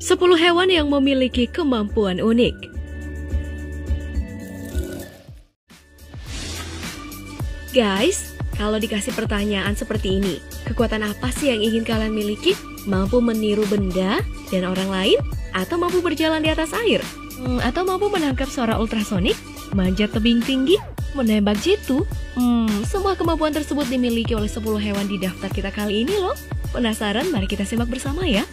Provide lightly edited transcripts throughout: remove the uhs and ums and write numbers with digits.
10 hewan yang memiliki kemampuan unik. Guys, kalau dikasih pertanyaan seperti ini, kekuatan apa sih yang ingin kalian miliki? Mampu meniru benda dan orang lain? Atau mampu berjalan di atas air? Atau mampu menangkap suara ultrasonik? Manjat tebing tinggi? Menembak jitu? Semua kemampuan tersebut dimiliki oleh 10 hewan di daftar kita kali ini loh. Penasaran? Mari kita simak bersama ya.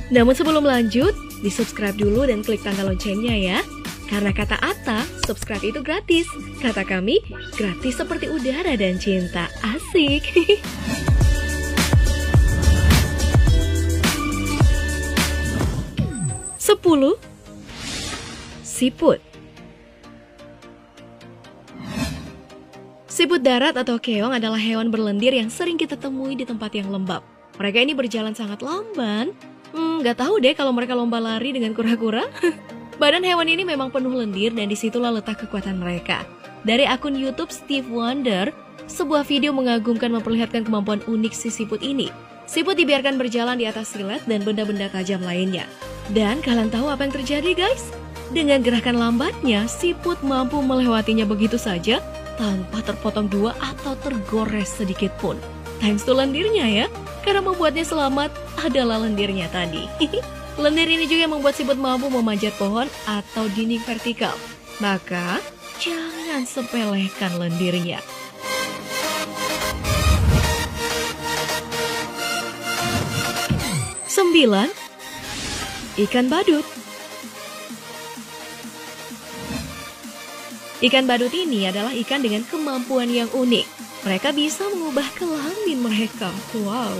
Namun sebelum lanjut, di-subscribe dulu dan klik tanda loncengnya ya. Karena kata Atta, subscribe itu gratis. Kata kami, gratis seperti udara dan cinta. Asik. Sepuluh, siput. Siput darat atau keong adalah hewan berlendir yang sering kita temui di tempat yang lembab. Mereka ini berjalan sangat lamban. Gak tahu deh kalau mereka lomba lari dengan kura-kura. Badan hewan ini memang penuh lendir dan disitulah letak kekuatan mereka. Dari akun YouTube Steve Wonder, sebuah video mengagumkan memperlihatkan kemampuan unik si siput ini. Siput dibiarkan berjalan di atas silet dan benda-benda tajam lainnya. Dan kalian tahu apa yang terjadi guys? Dengan gerakan lambatnya, siput mampu melewatinya begitu saja tanpa terpotong dua atau tergores sedikit pun. Thanks to lendirnya ya, karena membuatnya selamat adalah lendirnya tadi. Lendir ini juga membuat siput mampu memanjat pohon atau dinding vertikal. Maka, jangan sepelekan lendirnya. Sembilan, ikan badut. Ikan badut ini adalah ikan dengan kemampuan yang unik. Mereka bisa mengubah kelamin mereka. Wow.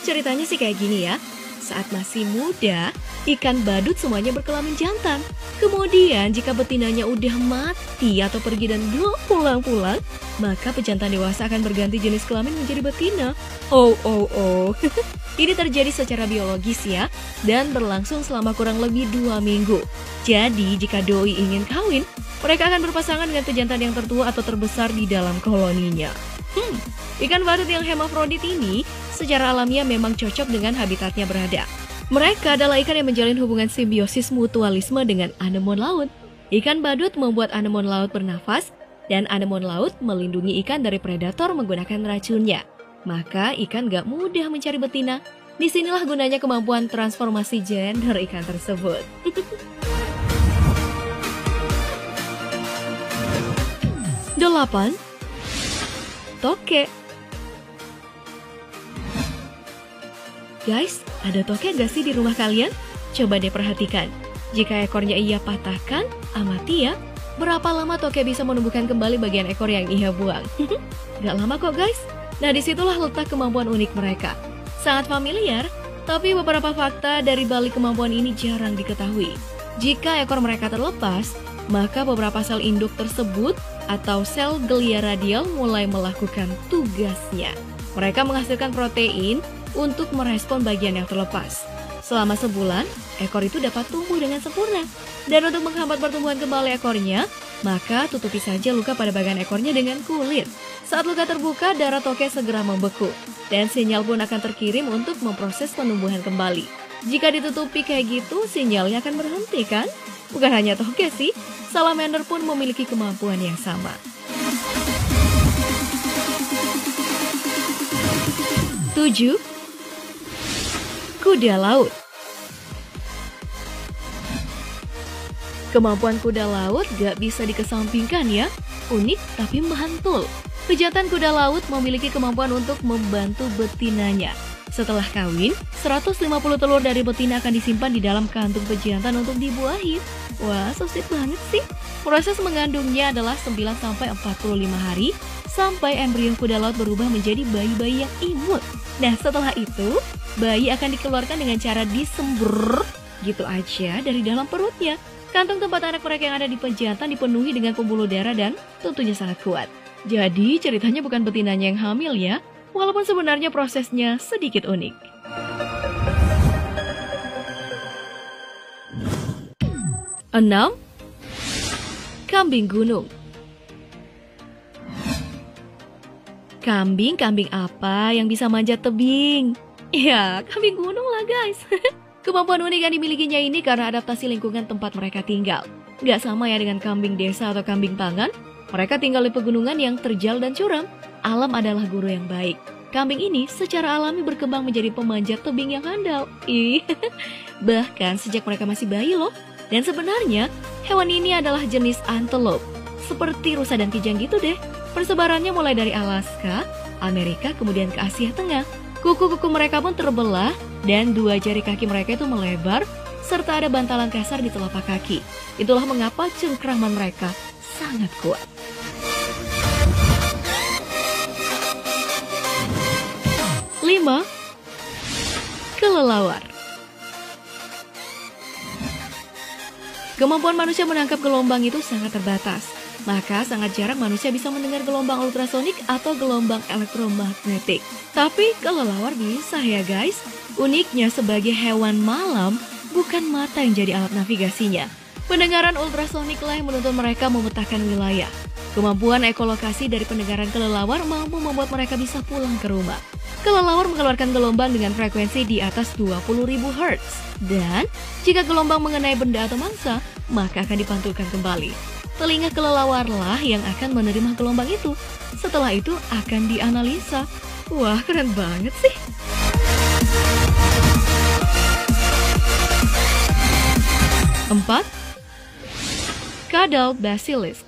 Ceritanya sih kayak gini ya. Saat masih muda, ikan badut semuanya berkelamin jantan. Kemudian jika betinanya udah mati atau pergi dan belum pulang-pulang, maka pejantan dewasa akan berganti jenis kelamin menjadi betina. Oh. Ini terjadi secara biologis ya, dan berlangsung selama kurang lebih 2 minggu. Jadi jika doi ingin kawin, mereka akan berpasangan dengan pejantan yang tertua atau terbesar di dalam koloninya. Ikan badut yang hermafrodit ini secara alamiah memang cocok dengan habitatnya berada. Mereka adalah ikan yang menjalin hubungan simbiosis mutualisme dengan anemon laut. Ikan badut membuat anemon laut bernafas, dan anemon laut melindungi ikan dari predator menggunakan racunnya. Maka ikan gak mudah mencari betina. Disinilah gunanya kemampuan transformasi gender ikan tersebut. 8. Toke. Guys, ada toke gak sih di rumah kalian? Coba deh perhatikan. Jika ekornya ia patahkan, amati ya. Berapa lama toke bisa menumbuhkan kembali bagian ekor yang ia buang? Gak lama kok guys. Nah disitulah letak kemampuan unik mereka. Sangat familiar, tapi beberapa fakta dari balik kemampuan ini jarang diketahui. Jika ekor mereka terlepas, maka beberapa sel induk tersebut atau sel glia radial mulai melakukan tugasnya. Mereka menghasilkan protein untuk merespon bagian yang terlepas. Selama sebulan, ekor itu dapat tumbuh dengan sempurna. Dan untuk menghambat pertumbuhan kembali ekornya, maka tutupi saja luka pada bagian ekornya dengan kulit. Saat luka terbuka, darah toke segera membeku. Dan sinyal pun akan terkirim untuk memproses penumbuhan kembali. Jika ditutupi kayak gitu, sinyalnya akan berhenti kan? Bukan hanya toke sih, salamander pun memiliki kemampuan yang sama. 7. Kuda laut. Kemampuan kuda laut gak bisa dikesampingkan ya. Unik tapi mantul. Pejantan kuda laut memiliki kemampuan untuk membantu betinanya. Setelah kawin, 150 telur dari betina akan disimpan di dalam kantung pejantan untuk dibuahi. Wah, so sweet banget sih. Proses mengandungnya adalah 9-45 hari sampai embrio kuda laut berubah menjadi bayi-bayi yang imut. Nah, setelah itu, bayi akan dikeluarkan dengan cara disembur gitu aja dari dalam perutnya. Kantung tempat anak mereka yang ada di pejantan dipenuhi dengan pembuluh darah dan tentunya sangat kuat. Jadi, ceritanya bukan betinanya yang hamil ya, walaupun sebenarnya prosesnya sedikit unik. 6. Kambing gunung. Kambing apa yang bisa manjat tebing? Ya, kambing gunung lah guys. Kemampuan unik yang dimilikinya ini karena adaptasi lingkungan tempat mereka tinggal. Nggak sama ya dengan kambing desa atau kambing pangan, mereka tinggal di pegunungan yang terjal dan curam. Alam adalah guru yang baik. Kambing ini secara alami berkembang menjadi pemanjat tebing yang handal. Bahkan sejak mereka masih bayi loh. Dan sebenarnya, hewan ini adalah jenis antelope. Seperti rusa dan kijang gitu deh. Persebarannya mulai dari Alaska, Amerika, kemudian ke Asia Tengah. Kuku-kuku mereka pun terbelah dan dua jari kaki mereka itu melebar, serta ada bantalan kasar di telapak kaki. Itulah mengapa cengkraman mereka sangat kuat. Lima, kelelawar. Kemampuan manusia menangkap gelombang itu sangat terbatas. Maka sangat jarang manusia bisa mendengar gelombang ultrasonik atau gelombang elektromagnetik. Tapi kelelawar bisa ya guys. Uniknya sebagai hewan malam, bukan mata yang jadi alat navigasinya. Pendengaran ultrasonik lah yang menuntun mereka memetakan wilayah. Kemampuan ekolokasi dari pendengaran kelelawar mampu membuat mereka bisa pulang ke rumah. Kelelawar mengeluarkan gelombang dengan frekuensi di atas 20.000 Hz. Dan jika gelombang mengenai benda atau mangsa, maka akan dipantulkan kembali. Telinga kelelawar lah yang akan menerima gelombang itu. Setelah itu akan dianalisa. Wah, keren banget sih. Empat, Kadal basilisk.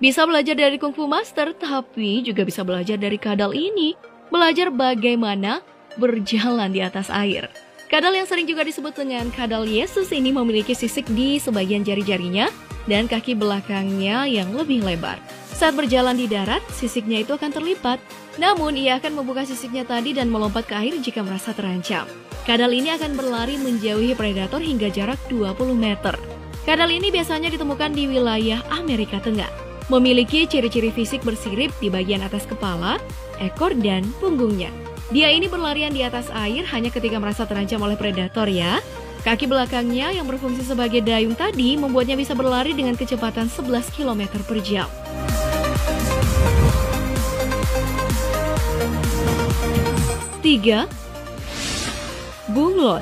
Bisa belajar dari Kung Fu Master, tapi juga bisa belajar dari kadal ini. Belajar bagaimana berjalan di atas air. Kadal yang sering juga disebut dengan kadal Yesus ini memiliki sisik di sebagian jari-jarinya dan kaki belakangnya yang lebih lebar. Saat berjalan di darat, sisiknya itu akan terlipat. Namun, ia akan membuka sisiknya tadi dan melompat ke air jika merasa terancam. Kadal ini akan berlari menjauhi predator hingga jarak 20 meter. Kadal ini biasanya ditemukan di wilayah Amerika Tengah. Memiliki ciri-ciri fisik bersirip di bagian atas kepala, ekor, dan punggungnya. Dia ini berlarian di atas air hanya ketika merasa terancam oleh predator ya. Kaki belakangnya yang berfungsi sebagai dayung tadi membuatnya bisa berlari dengan kecepatan 11 km per jam. Tiga, bunglon.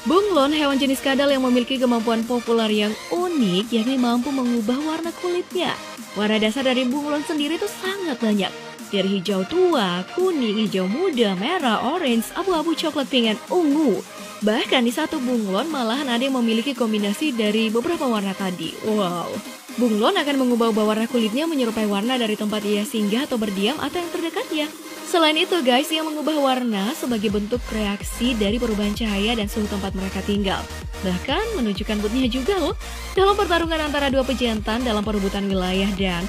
Bunglon hewan jenis kadal yang memiliki kemampuan populer yang unik, yakni mampu mengubah warna kulitnya. Warna dasar dari bunglon sendiri itu sangat banyak. Dari hijau tua, kuning, hijau muda, merah, orange, abu-abu, coklat, pink, dan ungu. Bahkan di satu bunglon malahan ada yang memiliki kombinasi dari beberapa warna tadi. Wow. Bunglon akan mengubah-ubah warna kulitnya menyerupai warna dari tempat ia singgah atau berdiam atau yang terdekatnya. Selain itu guys, ia mengubah warna sebagai bentuk reaksi dari perubahan cahaya dan suhu tempat mereka tinggal. Bahkan menunjukkan moodnya juga loh. Dalam pertarungan antara dua pejantan dalam perebutan wilayah dan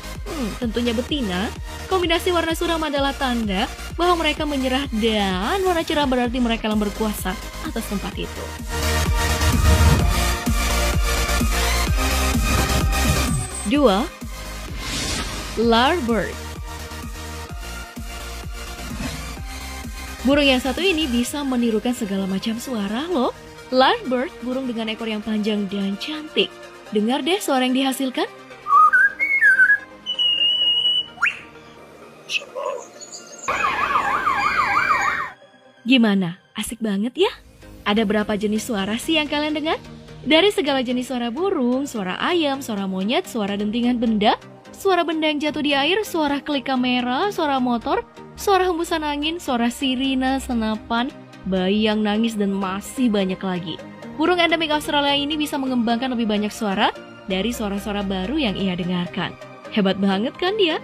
tentunya betina, kombinasi warna suram adalah tanda bahwa mereka menyerah dan warna cerah berarti mereka yang berkuasa atas tempat itu. Dua, Lyrebird. Burung yang satu ini bisa menirukan segala macam suara loh. Lyrebird, burung dengan ekor yang panjang dan cantik. Dengar deh suara yang dihasilkan. Gimana? Asik banget ya? Ada berapa jenis suara sih yang kalian dengar? Dari segala jenis suara burung, suara ayam, suara monyet, suara dentingan benda, suara benda yang jatuh di air, suara klik kamera, suara motor, suara hembusan angin, suara sirine, senapan, bayi yang nangis, dan masih banyak lagi. Burung endemik Australia ini bisa mengembangkan lebih banyak suara dari suara-suara baru yang ia dengarkan. Hebat banget kan dia?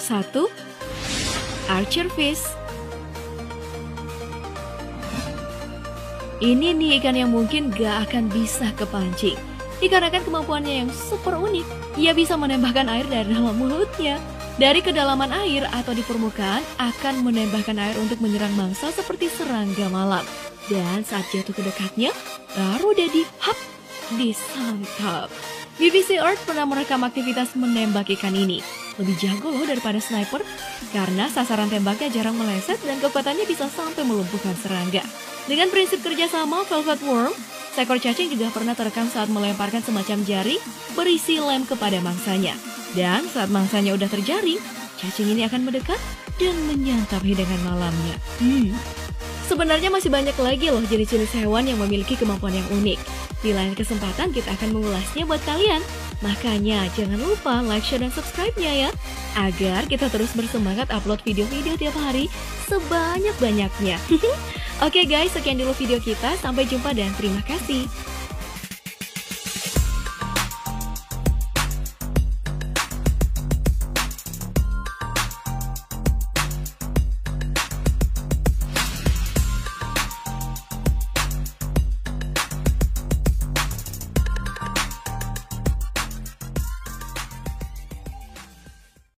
Satu, Archerfish. Ini nih ikan yang mungkin gak akan bisa kepancing. Dikarenakan kemampuannya yang super unik, ia bisa menembakkan air dari dalam mulutnya. Dari kedalaman air atau di permukaan akan menembakkan air untuk menyerang mangsa seperti serangga malam. Dan saat jatuh ke dekatnya, baru dia disantap. BBC Earth pernah merekam aktivitas menembak ikan ini. Lebih jago loh daripada sniper, karena sasaran tembaknya jarang meleset dan kekuatannya bisa sampai melumpuhkan serangga. Dengan prinsip kerjasama Velvet Worm, Seekor cacing juga pernah terekam saat melemparkan semacam jaring berisi lem kepada mangsanya. Dan saat mangsanya udah terjaring, cacing ini akan mendekat dan menyantap hidangan malamnya. Sebenarnya masih banyak lagi loh jenis-jenis hewan yang memiliki kemampuan yang unik. Di lain kesempatan kita akan mengulasnya buat kalian. Makanya jangan lupa like, share, dan subscribe-nya ya, agar kita terus bersemangat upload video-video tiap hari sebanyak-banyaknya. Oke guys, sekian dulu video kita. Sampai jumpa dan terima kasih.